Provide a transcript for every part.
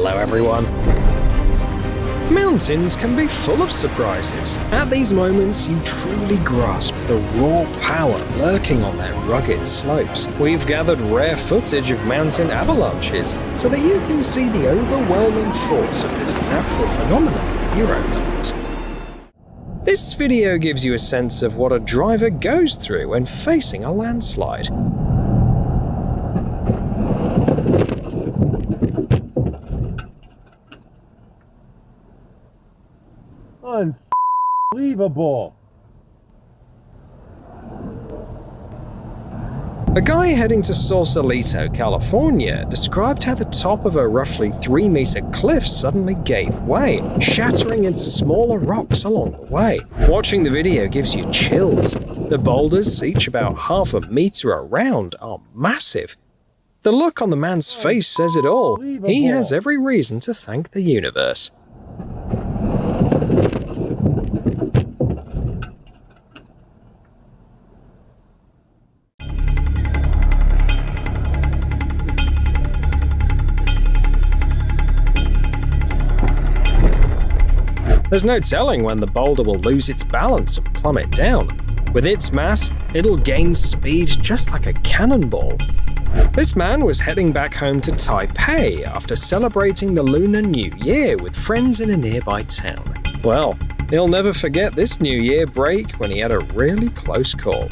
Hello everyone. Mountains can be full of surprises. At these moments, you truly grasp the raw power lurking on their rugged slopes. We've gathered rare footage of mountain avalanches so that you can see the overwhelming force of this natural phenomenon with your own eyes. This video gives you a sense of what a driver goes through when facing a landslide. Unbelievable. A guy heading to Sausalito, California, described how the top of a roughly 3-meter cliff suddenly gave way, shattering into smaller rocks along the way. Watching the video gives you chills. The boulders, each about half a meter around, are massive. The look on the man's face says it all. He has every reason to thank the universe. There's no telling when the boulder will lose its balance and plummet down. With its mass, it'll gain speed just like a cannonball. This man was heading back home to Taipei after celebrating the Lunar New Year with friends in a nearby town. Well, he'll never forget this New Year break when he had a really close call.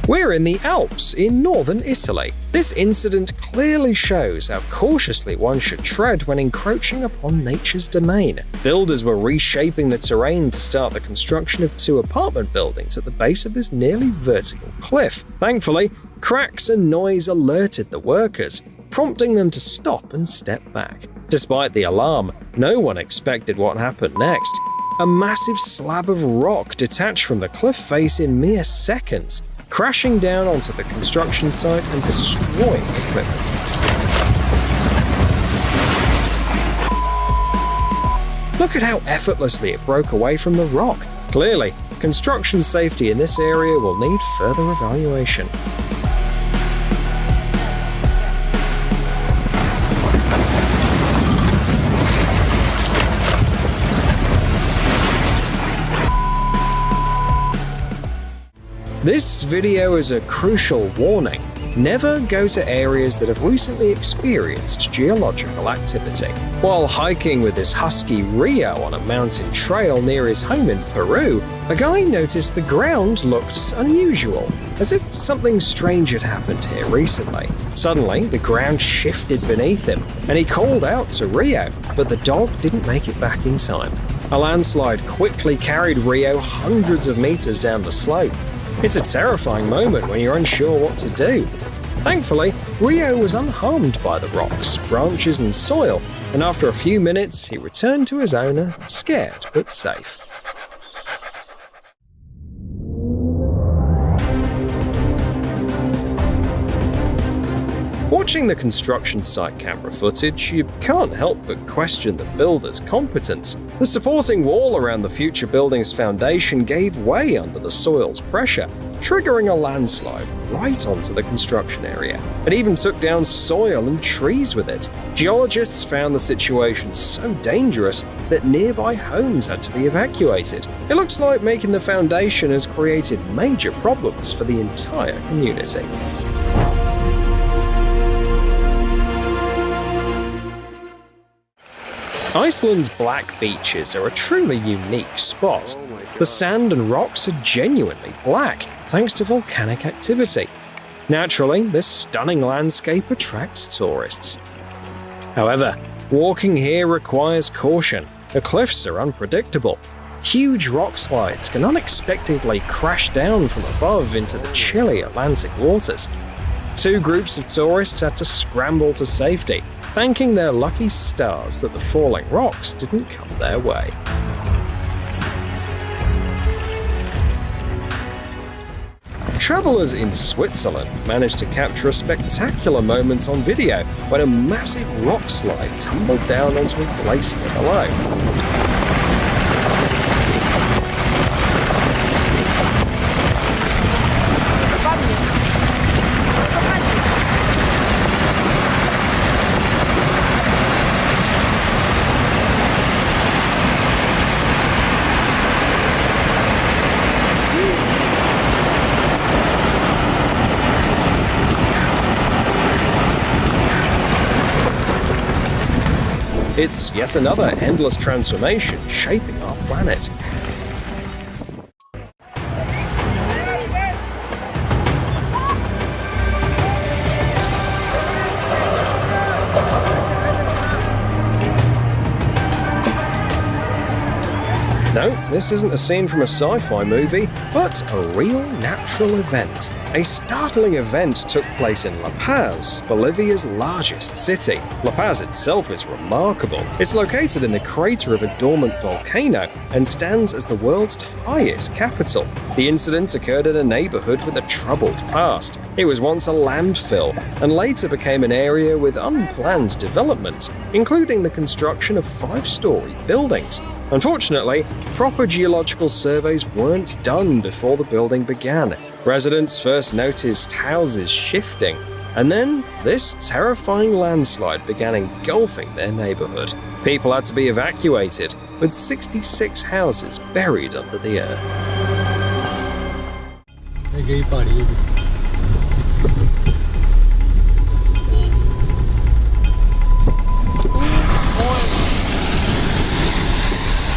We're in the Alps in northern Italy. This incident clearly shows how cautiously one should tread when encroaching upon nature's domain. Builders were reshaping the terrain to start the construction of 2 apartment buildings at the base of this nearly vertical cliff. Thankfully, cracks and noise alerted the workers, prompting them to stop and step back. Despite the alarm, no one expected what happened next. A massive slab of rock detached from the cliff face in mere seconds, crashing down onto the construction site and destroying equipment. Look at how effortlessly it broke away from the rock. Clearly, construction safety in this area will need further evaluation. This video is a crucial warning. Never go to areas that have recently experienced geological activity. While hiking with his husky Rio on a mountain trail near his home in Peru, a guy noticed the ground looked unusual, as if something strange had happened here recently. Suddenly, the ground shifted beneath him, and he called out to Rio, but the dog didn't make it back in time. A landslide quickly carried Rio hundreds of meters down the slope. It's a terrifying moment when you're unsure what to do. Thankfully, Rio was unharmed by the rocks, branches and soil, and after a few minutes he returned to his owner, scared but safe. Watching the construction site camera footage, you can't help but question the builder's competence. The supporting wall around the future building's foundation gave way under the soil's pressure, triggering a landslide right onto the construction area. It even took down soil and trees with it. Geologists found the situation so dangerous that nearby homes had to be evacuated. It looks like making the foundation has created major problems for the entire community. Iceland's black beaches are a truly unique spot. The sand and rocks are genuinely black, thanks to volcanic activity. Naturally, this stunning landscape attracts tourists. However, walking here requires caution. The cliffs are unpredictable. Huge rock slides can unexpectedly crash down from above into the chilly Atlantic waters. 2 groups of tourists had to scramble to safety, thanking their lucky stars that the falling rocks didn't come their way. Travelers in Switzerland managed to capture a spectacular moment on video when a massive rock slide tumbled down onto a glacier below. It's yet another endless transformation shaping our planet. No, this isn't a scene from a sci-fi movie, but a real natural event. A startling event took place in La Paz, Bolivia's largest city. La Paz itself is remarkable. It's located in the crater of a dormant volcano and stands as the world's highest capital. The incident occurred in a neighborhood with a troubled past. It was once a landfill and later became an area with unplanned development, including the construction of 5-story buildings. Unfortunately, proper geological surveys weren't done before the building began. Residents first noticed houses shifting, and then this terrifying landslide began engulfing their neighborhood. People had to be evacuated, with 66 houses buried under the earth.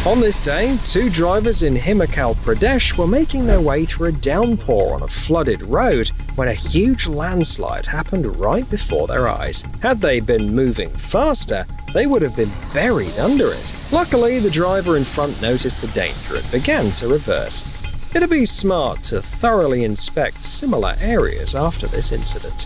On this day, 2 drivers in Himachal Pradesh were making their way through a downpour on a flooded road when a huge landslide happened right before their eyes. Had they been moving faster, they would have been buried under it. Luckily, the driver in front noticed the danger and began to reverse. It'd be smart to thoroughly inspect similar areas after this incident.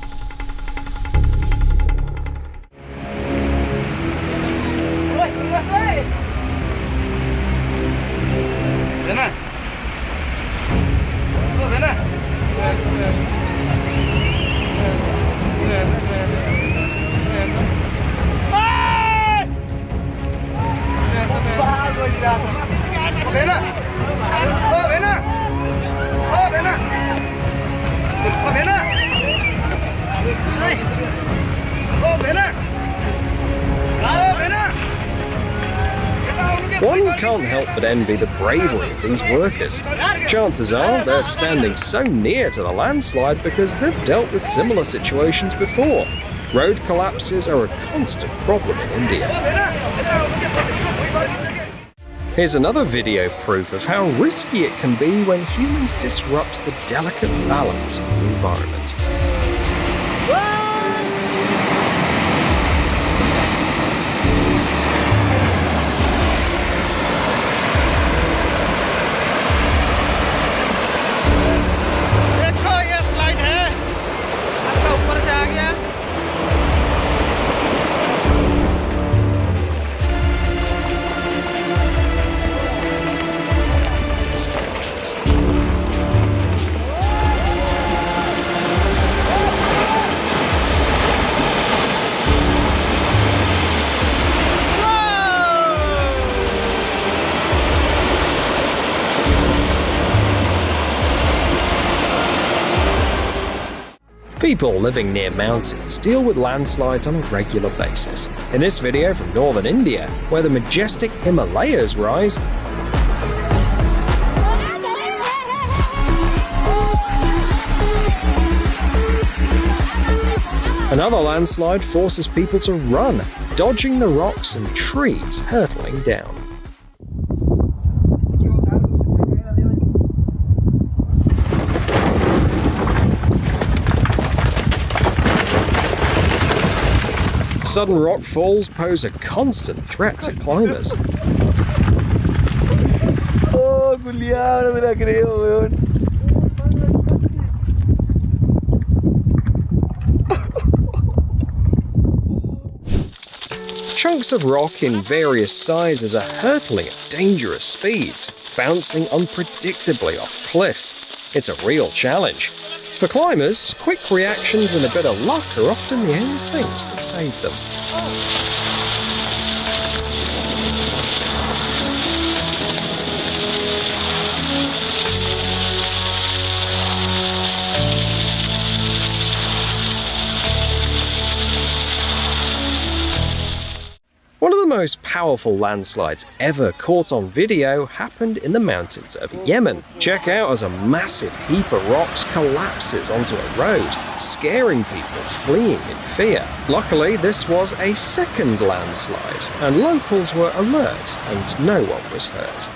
One can't help but envy the bravery of these workers. Chances are they're standing so near to the landslide because they've dealt with similar situations before. Road collapses are a constant problem in India. Here's another video proof of how risky it can be when humans disrupt the delicate balance of the environment. People living near mountains deal with landslides on a regular basis. In this video from northern India, where the majestic Himalayas rise, another landslide forces people to run, dodging the rocks and trees hurtling down. Sudden rock falls pose a constant threat to climbers. Oh, Julián, no me la creo, weón. Chunks of rock in various sizes are hurtling at dangerous speeds, bouncing unpredictably off cliffs. It's a real challenge. For climbers, quick reactions and a bit of luck are often the only things that save them. One of the most powerful landslides ever caught on video happened in the mountains of Yemen. Check out as a massive heap of rocks collapses onto a road, scaring people fleeing in fear. Luckily, this was a second landslide, and locals were alert and no one was hurt.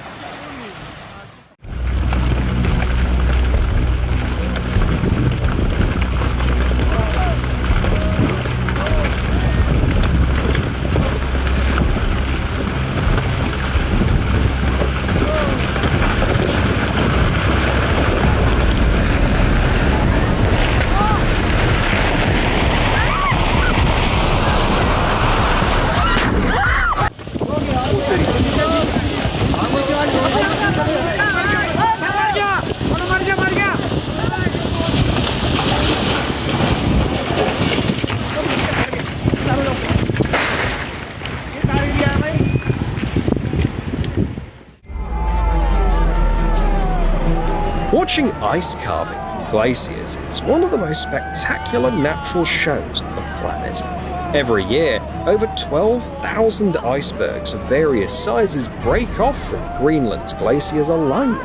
Watching ice carving from glaciers is one of the most spectacular natural shows on the planet. Every year, over 12,000 icebergs of various sizes break off from Greenland's glaciers alone.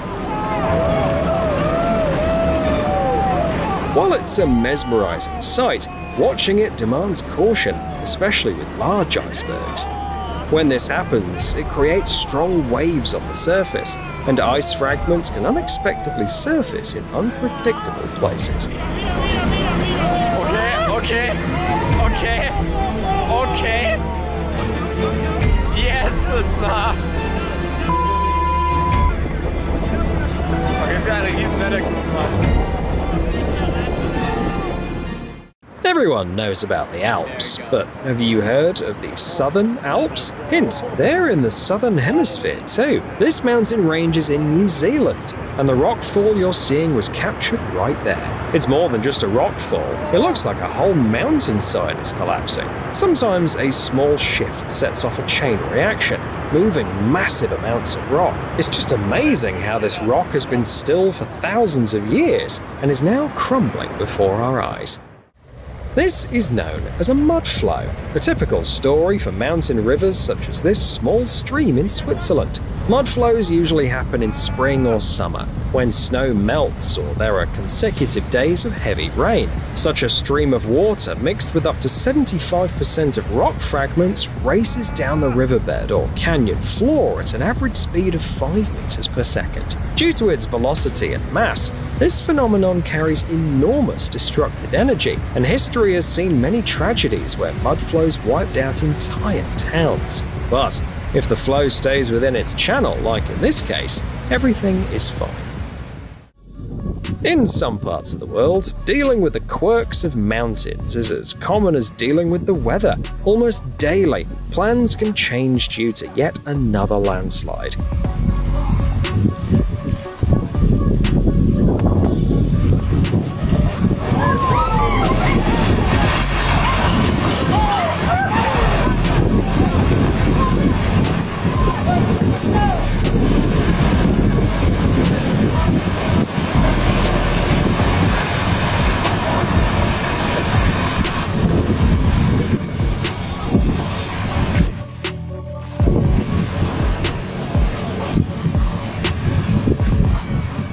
While it's a mesmerizing sight, watching it demands caution, especially with large icebergs. When this happens, it creates strong waves on the surface, and ice fragments can unexpectedly surface in unpredictable places. Okay. Jesus, na! Okay, jetzt gerade ein riesen Wetterkurs haben. Everyone knows about the Alps, but have you heard of the Southern Alps? Hint, they're in the Southern Hemisphere too. This mountain range is in New Zealand, and the rockfall you're seeing was captured right there. It's more than just a rockfall. It looks like a whole mountainside is collapsing. Sometimes a small shift sets off a chain reaction, moving massive amounts of rock. It's just amazing how this rock has been still for thousands of years and is now crumbling before our eyes. This is known as a mudflow, a typical story for mountain rivers such as this small stream in Switzerland. Mudflows usually happen in spring or summer, when snow melts or there are consecutive days of heavy rain. Such a stream of water mixed with up to 75% of rock fragments races down the riverbed or canyon floor at an average speed of 5 meters per second. Due to its velocity and mass, this phenomenon carries enormous destructive energy, and history has seen many tragedies where mudflows wiped out entire towns. But if the flow stays within its channel, like in this case, everything is fine. In some parts of the world, dealing with the quirks of mountains is as common as dealing with the weather. Almost daily, plans can change due to yet another landslide.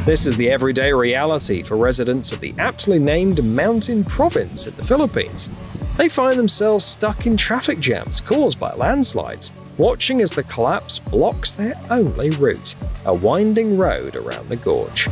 This is the everyday reality for residents of the aptly named Mountain Province in the Philippines. They find themselves stuck in traffic jams caused by landslides, watching as the collapse blocks their only route, a winding road around the gorge.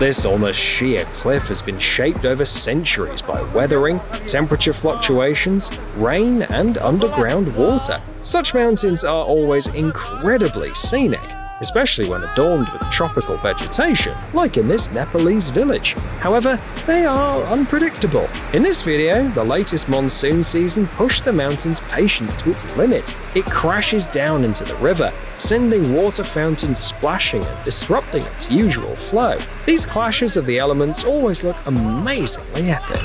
This almost sheer cliff has been shaped over centuries by weathering, temperature fluctuations, rain, and underground water. Such mountains are always incredibly scenic, especially when adorned with tropical vegetation, like in this Nepalese village. However, they are unpredictable. In this video, the latest monsoon season pushed the mountain's patience to its limit. It crashes down into the river, sending water fountains splashing and disrupting its usual flow. These clashes of the elements always look amazingly epic.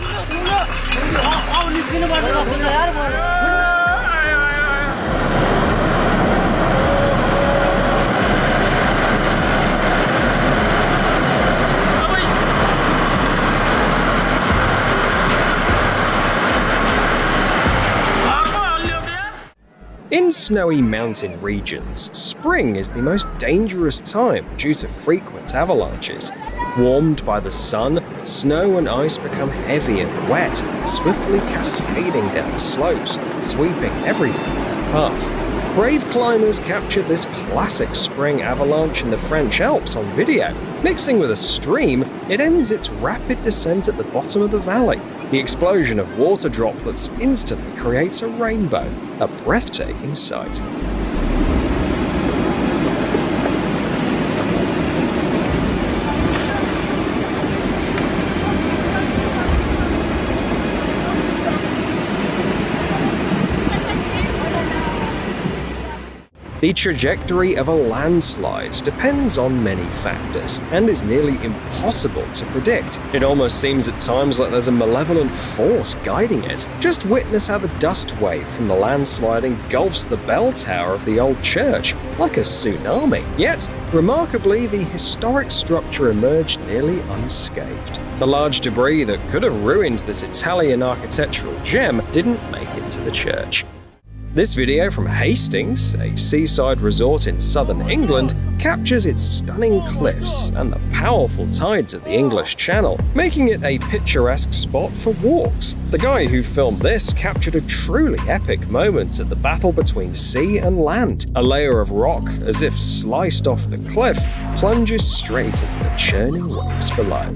In snowy mountain regions, spring is the most dangerous time due to frequent avalanches. Warmed by the sun, snow and ice become heavy and wet, swiftly cascading down slopes, sweeping everything in their path. Brave climbers captured this classic spring avalanche in the French Alps on video. Mixing with a stream, it ends its rapid descent at the bottom of the valley. The explosion of water droplets instantly creates a rainbow, a breathtaking sight. The trajectory of a landslide depends on many factors and is nearly impossible to predict. It almost seems at times like there's a malevolent force guiding it. Just witness how the dust wave from the landslide engulfs the bell tower of the old church like a tsunami. Yet, remarkably, the historic structure emerged nearly unscathed. The large debris that could have ruined this Italian architectural gem didn't make it to the church. This video from Hastings, a seaside resort in southern England, captures its stunning cliffs and the powerful tides of the English Channel, making it a picturesque spot for walks. The guy who filmed this captured a truly epic moment at the battle between sea and land. A layer of rock, as if sliced off the cliff, plunges straight into the churning waves below.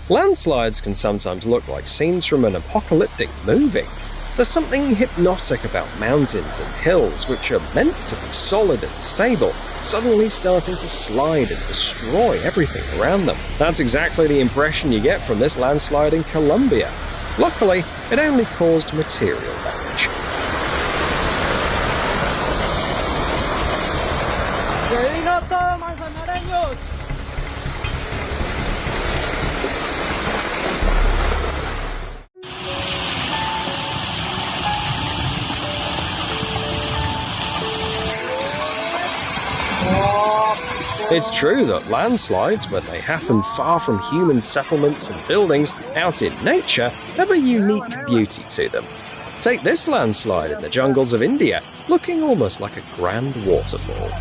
Landslides can sometimes look like scenes from an apocalyptic movie. There's something hypnotic about mountains and hills which are meant to be solid and stable, suddenly starting to slide and destroy everything around them. That's exactly the impression you get from this landslide in Colombia. Luckily, it only caused material damage. It's true that landslides, when they happen far from human settlements and buildings out in nature, have a unique beauty to them. Take this landslide in the jungles of India, looking almost like a grand waterfall.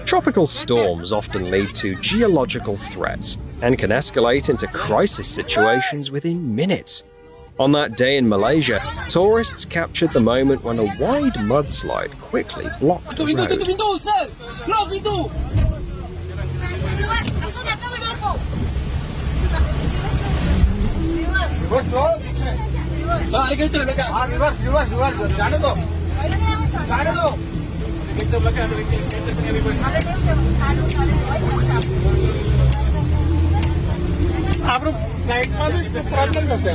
Tropical storms often lead to geological threats and can escalate into crisis situations within minutes. On that day in Malaysia, tourists captured the moment when a wide mudslide quickly blocked the road. आफ्नो फ्लाइटमा problem छ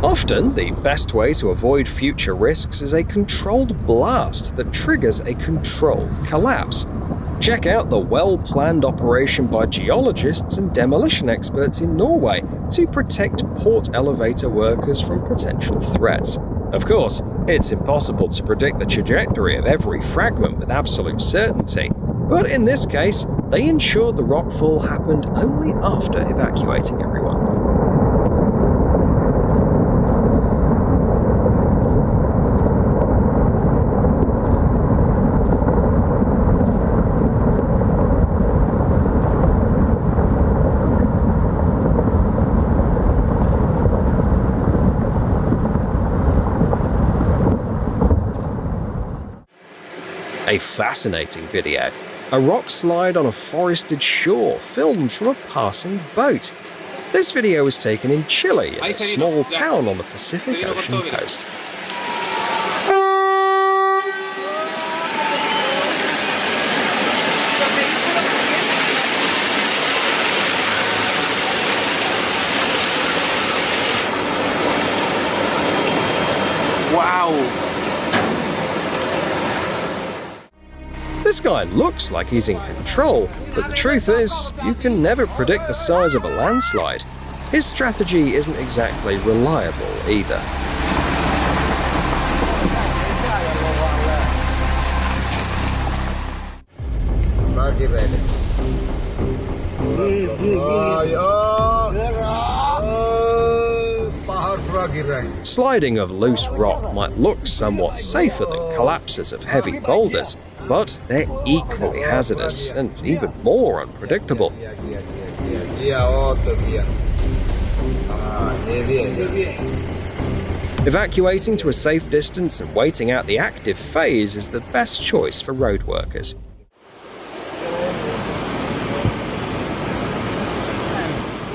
Often, the best way to avoid future risks is a controlled blast that triggers a controlled collapse. Check out the well-planned operation by geologists and demolition experts in Norway to protect port elevator workers from potential threats. Of course, it's impossible to predict the trajectory of every fragment with absolute certainty, but in this case, they ensured the rockfall happened only after evacuating everyone. A fascinating video. A rock slide on a forested shore filmed from a passing boat. This video was taken in Chile, a small town on the Pacific Ocean coast. Wow. This guy looks like he's in control, but the truth is, you can never predict the size of a landslide. His strategy isn't exactly reliable either. Sliding of loose rock might look somewhat safer than collapses of heavy boulders, but they're equally hazardous and even more unpredictable. Evacuating to a safe distance and waiting out the active phase is the best choice for road workers.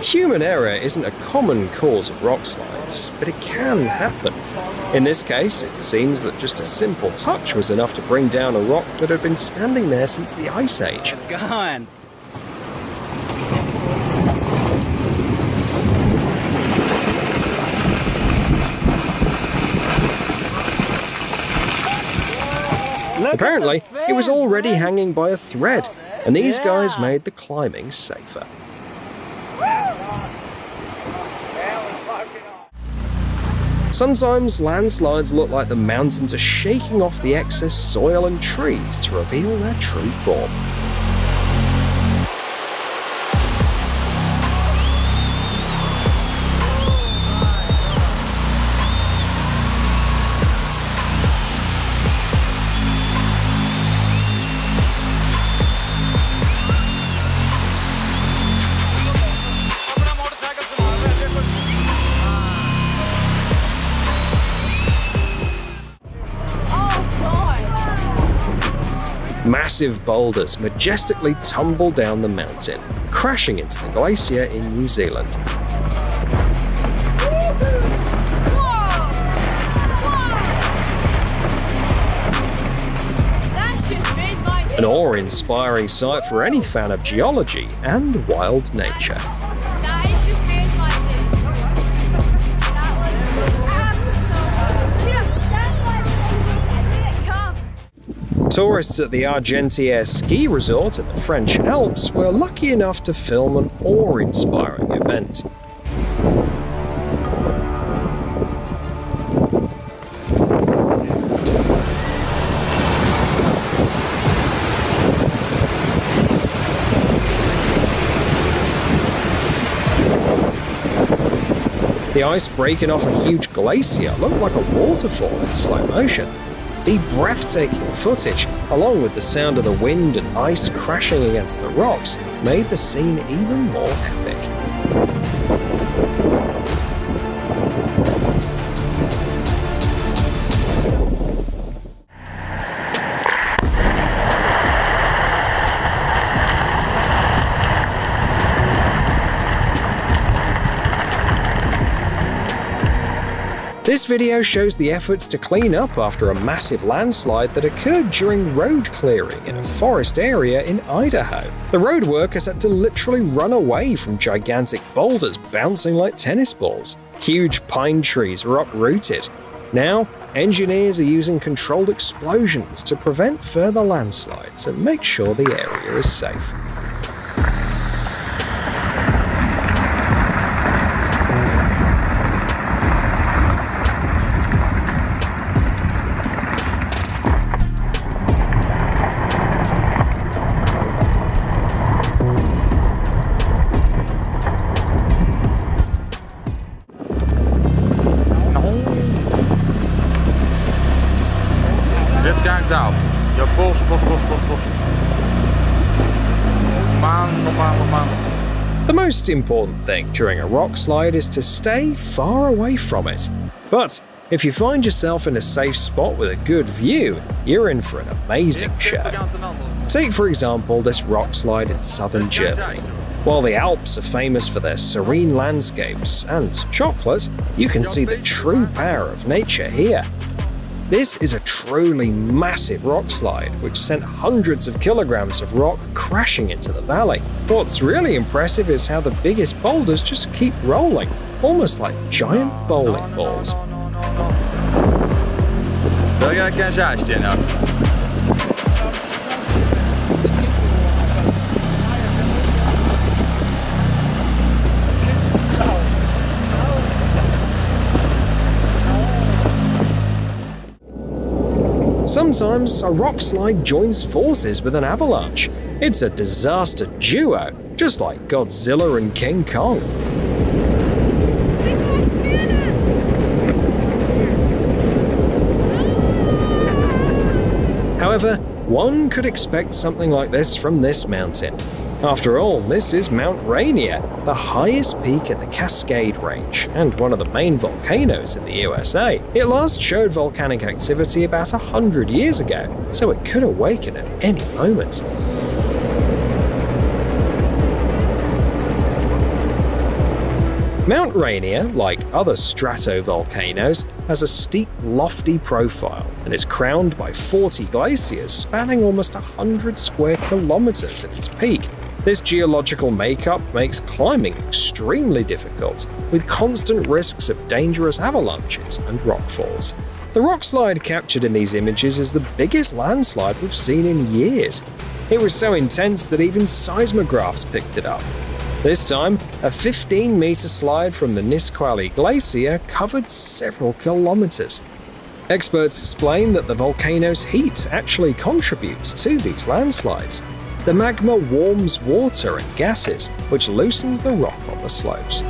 Human error isn't a common cause of rock slides, but it can happen. In this case, it seems that just a simple touch was enough to bring down a rock that had been standing there since the Ice Age. It's gone. Apparently, it was already hanging by a thread, and these guys made the climbing safer. Sometimes landslides look like the mountains are shaking off the excess soil and trees to reveal their true form. Massive boulders majestically tumble down the mountain, crashing into the glacier in New Zealand. An awe-inspiring sight for any fan of geology and wild nature. Tourists at the Argentière ski resort in the French Alps were lucky enough to film an awe-inspiring event. The ice breaking off a huge glacier looked like a waterfall in slow motion. The breathtaking footage, along with the sound of the wind and ice crashing against the rocks, made the scene even more epic. This video shows the efforts to clean up after a massive landslide that occurred during road clearing in a forest area in Idaho. The road workers had to literally run away from gigantic boulders bouncing like tennis balls. Huge pine trees were uprooted. Now, engineers are using controlled explosions to prevent further landslides and make sure the area is safe. Jetzt gang's auf. Ja, bos. Man. The most important thing during a rock slide is to stay far away from it. But if you find yourself in a safe spot with a good view, you're in for an amazing show. Take, for example, this rock slide in southern Germany. While the Alps are famous for their serene landscapes and chocolate, you can see the true power of nature here. This is a truly massive rock slide, which sent hundreds of kilograms of rock crashing into the valley. What's really impressive is how the biggest boulders just keep rolling, almost like giant bowling balls. Wil jij geen zaadje nou? Sometimes a rock slide joins forces with an avalanche. It's a disaster duo, just like Godzilla and King Kong. However, one could expect something like this from this mountain. After all, this is Mount Rainier, the highest peak in the Cascade Range and one of the main volcanoes in the USA. It last showed volcanic activity about 100 years ago, so it could awaken at any moment. Mount Rainier, like other stratovolcanoes, has a steep, lofty profile and is crowned by 40 glaciers spanning almost 100 square kilometers at its peak. This geological makeup makes climbing extremely difficult, with constant risks of dangerous avalanches and rockfalls. The rock slide captured in these images is the biggest landslide we've seen in years. It was so intense that even seismographs picked it up. This time, a 15-meter slide from the Nisqually Glacier covered several kilometers. Experts explain that the volcano's heat actually contributes to these landslides. The magma warms water and gases, which loosens the rock on the slopes.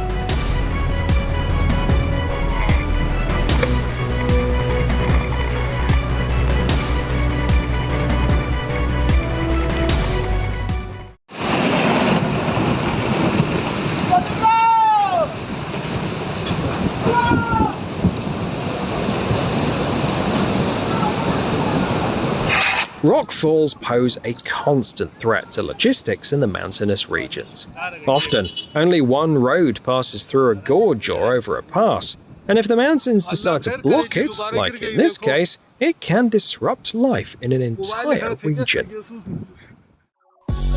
Rockfalls pose a constant threat to logistics in the mountainous regions. Often, only one road passes through a gorge or over a pass, and if the mountains decide to block it, like in this case, it can disrupt life in an entire region.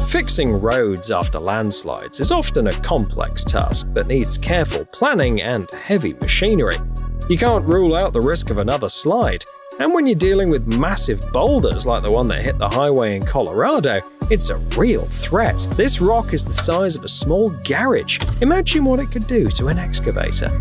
Fixing roads after landslides is often a complex task that needs careful planning and heavy machinery. You can't rule out the risk of another slide, and when you're dealing with massive boulders like the one that hit the highway in Colorado, it's a real threat. This rock is the size of a small garage. Imagine what it could do to an excavator.